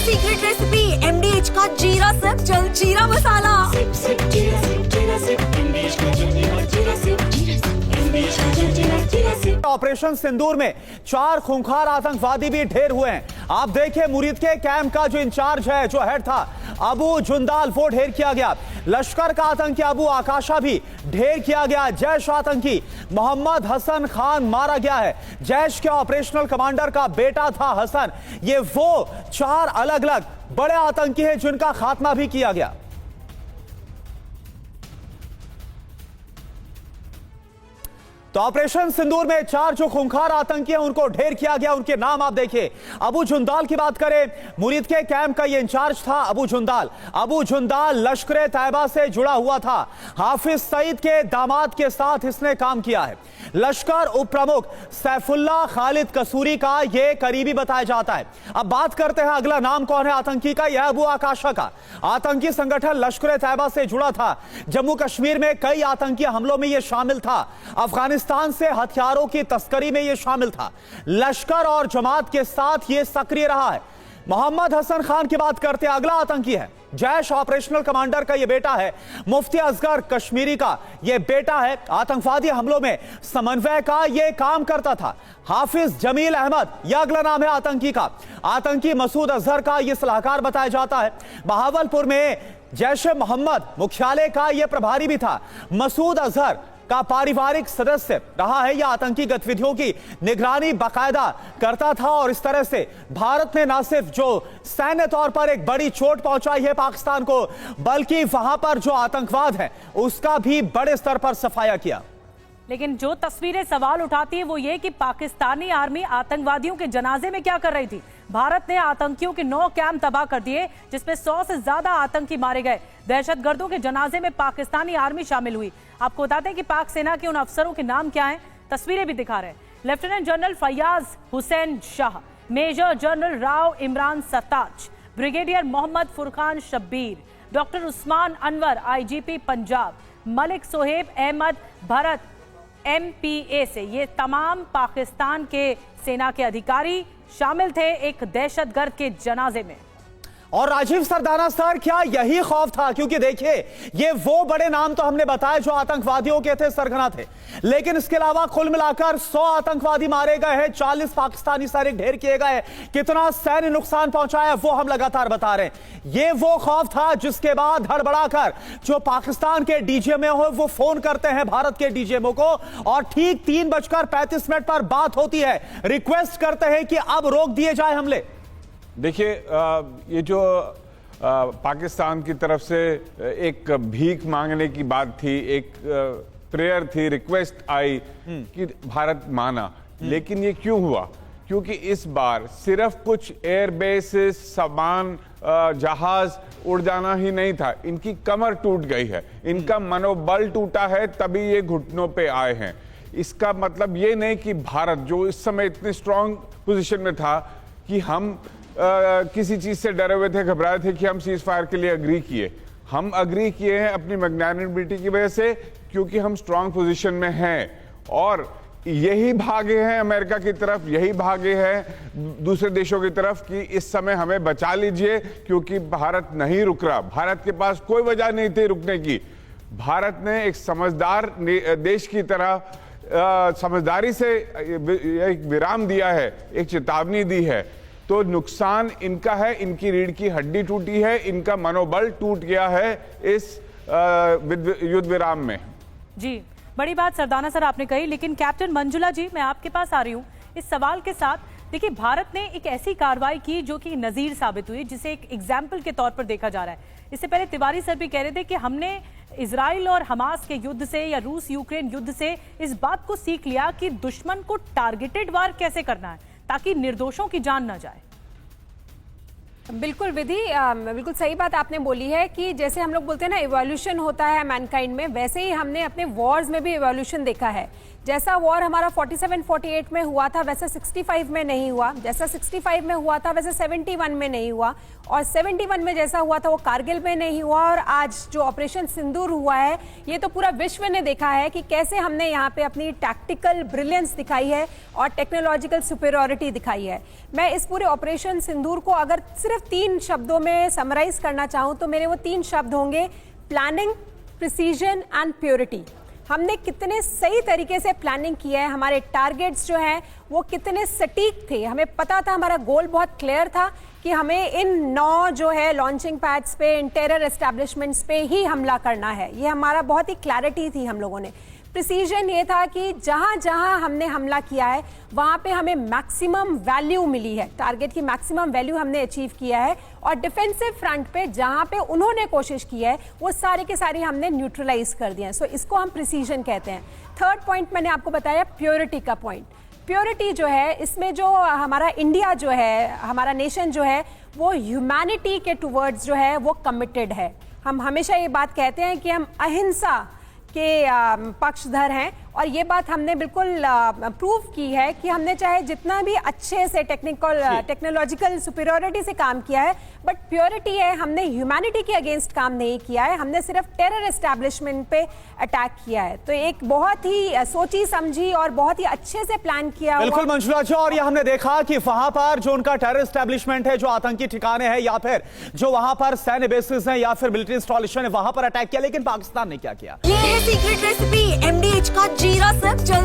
Secret recipe MDH का जीरा SIP जल जीरा मसाला। ऑपरेशन सिंदूर में 4 खूंखार आतंकवादी भी ढेर हुए हैं। आप देखिए मुरीद के कैंप का जो इंचार्ज है, जो हेड था अबू जुंदाल, वो ढेर किया गया। लश्कर का आतंकी अबू आकाशा भी ढेर किया गया। जैश आतंकी मोहम्मद हसन खान मारा गया है। जैश के ऑपरेशनल कमांडर का बेटा था हसन। ये वो 4 अलग अलग बड़े आतंकी हैं जिनका खात्मा भी किया गया। तो ऑपरेशन सिंदूर में 4 जो खूंखार आतंकी हैं उनको ढेर किया गया। उनके नाम आप देखिए। अबू जुंदाल की बात करें, मुरीद के कैंप का ये इंचार्ज था अबू जुंदाल। अबू जुंदाल लश्कर तैयबा से जुड़ा हुआ था। हाफिज सईद के दामाद के साथ इसने काम किया है। लश्कर उप प्रमुख सैफुल्लाह खालिद कसूरी का ये करीबी बताया जाता है। अब बात करते हैं अगला नाम कौन है आतंकी का। यह अबू आकाशा का। आतंकी संगठन लश्कर तैयबा से जुड़ा था। जम्मू कश्मीर में कई आतंकी हमलों में यह शामिल था। अफगानिस्तान से हथियारों की तस्करी में यह शामिल था। लश्कर और जमात के साथ यह सक्रिय रहा है। मोहम्मद हसन खान की बात करते हैं। अगला आतंकी है जैश ऑपरेशनल कमांडर का यह बेटा है। मुफ्ती असगर कश्मीरी का यह बेटा है। आतंकवादी हमलों में समन्वय का यह काम करता था। हाफिज जमील अहमद यह अगला नाम है आतंकी का। आतंकी मसूद अजहर का यह सलाहकार बताया जाता है। बहावलपुर में जैश ए मोहम्मद मुख्यालय का यह प्रभारी भी था। मसूद अजहर का पारिवारिक सदस्य रहा है। यह आतंकी गतिविधियों की निगरानी बाकायदा करता था और इस तरह से भारत ने न सिर्फ जो सैन्य तौर पर एक बड़ी चोट पहुंचाई है पाकिस्तान को, बल्कि वहां पर जो आतंकवाद है उसका भी बड़े स्तर पर सफाया किया। लेकिन जो तस्वीरें सवाल उठाती है वो ये कि पाकिस्तानी आर्मी आतंकवादियों के जनाजे में क्या कर रही थी। भारत ने आतंकियों के 9 कैंप तबाह कर दिए, जिसमें 100 से ज्यादा आतंकी मारे गए। दहशतगर्दों के जनाजे में पाकिस्तानी आर्मी शामिल हुई। आपको बताते हैं कि पाक सेना के उन अफसरों के नाम क्या हैं, तस्वीरें भी दिखा रहे हैं। Lieutenant general Faiyaz Hussain Shah, major general Rao Imran Sattaj, brigadier Mohammad Furqan Shabbir, doctor Usman Anwar IGP Punjab, Malik Sohaib Ahmad Bharat MPA से। ये तमाम पाकिस्तान के सेना के अधिकारी शामिल थे एक दहशतगर्द के जनाजे में। और राजीव सरदाना सर, क्या यही खौफ था? क्योंकि देखिए ये वो बड़े नाम तो हमने बताए जो आतंकवादियों के थे, सरगना थे, लेकिन इसके अलावा कुल मिलाकर 100 आतंकवादी मारे गए हैं, 40 पाकिस्तानी सैनिक ढेर किए गए। कितना सैन्य नुकसान पहुंचाया वो हम लगातार बता रहे हैं। ये वो खौफ था जिसके बाद हड़बड़ाकर जो पाकिस्तान के DGMO हो वो फोन करते हैं भारत के DGMO को और ठीक 3:35 पर बात होती है। रिक्वेस्ट करते हैं कि अब रोक दिए जाए हमले। देखिए ये जो पाकिस्तान की तरफ से एक भीख मांगने की बात थी, एक प्रेयर थी, रिक्वेस्ट आई कि भारत माना, लेकिन ये क्यों हुआ? क्योंकि इस बार सिर्फ कुछ एयरबेसेस, सामान, जहाज उड़ जाना ही नहीं था, इनकी कमर टूट गई है, इनका मनोबल टूटा है, तभी ये घुटनों पे आए हैं। इसका मतलब ये नहीं कि भारत जो इस समय इतने स्ट्रांग पोजीशन में था कि हम किसी चीज से डरे हुए थे, घबराए थे कि हम सीज फायर के लिए अग्री किए। हम अग्री किए हैं अपनी मैग्नेनिमिटी की वजह से, क्योंकि हम स्ट्रांग पोजीशन में हैं और यही भागे हैं अमेरिका की तरफ, यही भागे हैं दूसरे देशों की तरफ कि इस समय हमें बचा लीजिए, क्योंकि भारत नहीं रुक रहा। भारत के पास कोई वजह नहीं थी रुकने की। भारत ने एक समझदार देश की तरह समझदारी से एक विराम दिया है, एक चेतावनी दी है। तो नुकसान इनका है, इनकी रीढ़ की हड्डी टूटी है, इनका मनोबल टूट गया है इस युद्ध विराम में। जी, बड़ी बात सरदाना सर आपने कही, लेकिन कैप्टन मंजुला जी मैं आपके पास आ रही हूँ इस सवाल के साथ। देखिए, भारत ने एक ऐसी कार्रवाई की जो कि नजीर साबित हुई, जिसे एक एग्जाम्पल के तौर पर देखा जा रहा है। इससे पहले तिवारी सर भी कह रहे थे कि हमने इजराइल और हमास के युद्ध से या रूस यूक्रेन युद्ध से इस बात को सीख लिया कि दुश्मन को टारगेटेड वार कैसे करना है ताकि निर्दोषों की जान न जाए। बिल्कुल विधि, बिल्कुल सही बात आपने बोली है कि जैसे हम लोग बोलते हैं ना इवोल्यूशन होता है मैनकाइंड में, वैसे ही हमने अपने वॉर्स में भी इवोल्यूशन देखा है जैसा वॉर हमारा 47-48 में हुआ था वैसा 65 में नहीं हुआ, जैसा 65 में हुआ था वैसा 71 में नहीं हुआ, और 71 में जैसा हुआ था वो कारगिल में नहीं हुआ, और आज जो ऑपरेशन सिंदूर हुआ है ये तो पूरा विश्व ने देखा है कि कैसे हमने यहाँ पे अपनी टैक्टिकल ब्रिलियंस दिखाई है और टेक्नोलॉजिकल सुपीरियरिटी दिखाई है। मैं इस पूरे ऑपरेशन सिंदूर को अगर सिर्फ 3 शब्दों में समराइज करना चाहूँ तो मेरे वो 3 शब्द होंगे: प्लानिंग, प्रिसीजन एंड प्योरिटी। हमने कितने सही तरीके से प्लानिंग किया है, हमारे टारगेट्स जो हैं वो कितने सटीक थे, हमें पता था, हमारा गोल बहुत क्लियर था कि हमें इन 9 जो है लॉन्चिंग पैड्स पे, इन टेरर एस्टैब्लिशमेंट्स पे ही हमला करना है। ये हमारा बहुत ही क्लैरिटी थी हम लोगों ने। प्रिसीजन ये था कि जहां जहां हमने हमला किया है वहां पे हमें मैक्सिमम वैल्यू मिली है, टारगेट की मैक्सिमम वैल्यू हमने अचीव किया है, और डिफेंसिव फ्रंट पे जहां पे उन्होंने कोशिश की है वो सारे के सारे हमने न्यूट्रलाइज कर दिए हैं। सो इसको हम प्रिसीजन कहते हैं। थर्ड पॉइंट मैंने आपको बताया प्योरिटी का पॉइंट। प्योरिटी जो है इसमें जो हमारा इंडिया जो है, हमारा नेशन जो है वो ह्यूमैनिटी के टुवर्ड्स जो है वो कमिटेड है। हम हमेशा ये बात कहते हैं कि हम अहिंसा के पक्षधर हैं, और ये बात हमने बिल्कुल प्रूव की है कि हमने चाहे जितना भी अच्छे से टेक्नोलॉजिकल सुपीरियरिटी से काम किया है, बट प्योरिटी है, हमने ह्यूमैनिटी के अगेंस्ट काम नहीं किया है, हमने सिर्फ टेरर एस्टैब्लिशमेंट पे अटैक किया है। तो एक बहुत ही सोची समझी और बहुत ही अच्छे से प्लान किया। बिल्कुल मंजुला जी, और ये हमने देखा कि वहां पर जो उनका टेरर एस्टैब्लिशमेंट है, जो आतंकी ठिकाने हैं, या फिर जो वहां पर सैन्य बेसिस हैं या फिर मिलिट्री इंस्टॉलेशन है, वहां पर अटैक किया, लेकिन पाकिस्तान ने क्या किया? ये है सीक्रेट रेसिपी MDH का जीरा से जल्द